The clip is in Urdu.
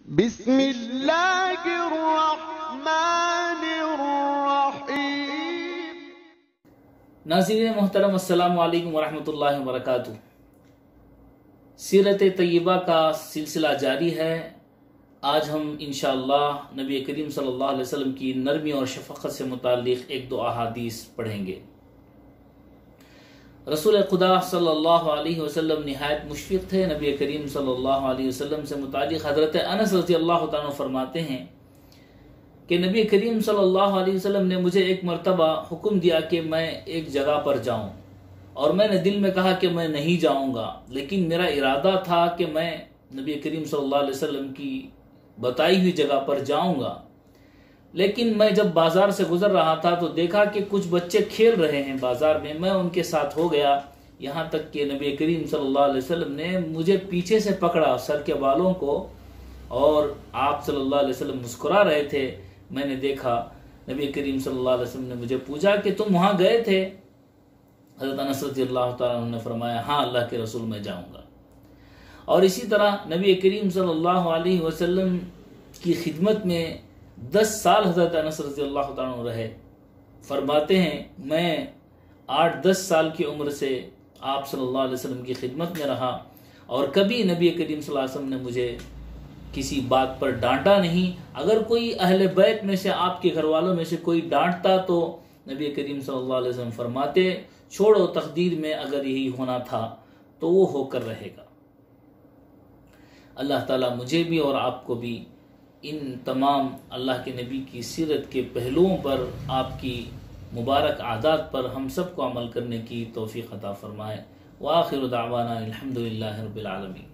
بسم اللہ الرحمن الرحیم۔ ناظرین محترم، السلام علیکم ورحمۃ اللہ وبرکاتہ۔ سیرت طیبہ کا سلسلہ جاری ہے۔ آج ہم انشاءاللہ نبی کریم صلی اللہ علیہ وسلم کی نرمی اور شفقت سے متعلق ایک دو احادیث پڑھیں گے۔ رسول خدا صلی اللہ علیہ وسلم نہایت مشفق تھے۔ نبی کریم صلی اللہ علیہ وسلم سے متعلق حضرت انس رضی اللہ تعالیٰ فرماتے ہیں کہ نبی کریم صلی اللہ علیہ وسلم نے مجھے ایک مرتبہ حکم دیا کہ میں ایک جگہ پر جاؤں، اور میں نے دل میں کہا کہ میں نہیں جاؤں گا، لیکن میرا ارادہ تھا کہ میں نبی کریم صلی اللہ علیہ وسلم کی بتائی ہوئی جگہ پر جاؤں گا۔ لیکن میں جب بازار سے گزر رہا تھا تو دیکھا کہ کچھ بچے کھیل رہے ہیں بازار میں ان کے ساتھ ہو گیا، یہاں تک کہ نبی کریم صلی اللہ علیہ وسلم نے مجھے پیچھے سے پکڑا سر کے بالوں کو، اور آپ صلی اللہ علیہ وسلم مسکرا رہے تھے۔ میں نے دیکھا نبی کریم صلی اللہ علیہ وسلم نے مجھے پوچھا کہ تم وہاں گئے تھے؟ حضرت انس رضی اللہ تعالیٰ عنہ نے فرمایا ہاں اللہ کے رسول میں جاؤں گا۔ اور اسی طرح نبی کریم صلی اللہ علیہ وسلم کی خدمت میں 10 سال حضرت انس رضی اللہ تعالیٰ عنہ رہے۔ فرماتے ہیں میں 8-10 سال کی عمر سے آپ صلی اللہ علیہ وسلم کی خدمت میں رہا، اور کبھی نبی کریم صلی اللہ علیہ وسلم نے مجھے کسی بات پر ڈانٹا نہیں۔ اگر کوئی اہل بیت میں سے آپ کے گھر والوں میں سے کوئی ڈانٹتا تو نبی کریم صلی اللہ علیہ وسلم فرماتے چھوڑو، تقدیر میں اگر یہی ہونا تھا تو وہ ہو کر رہے گا۔ اللہ تعالیٰ مجھے بھی اور آپ کو بھی ان تمام اللہ کے نبی کی سیرت کے پہلوؤں پر، آپ کی مبارک عادات پر ہم سب کو عمل کرنے کی توفیق عطا فرمائے۔ وآخر دعوانا الحمدللہ رب العالمین۔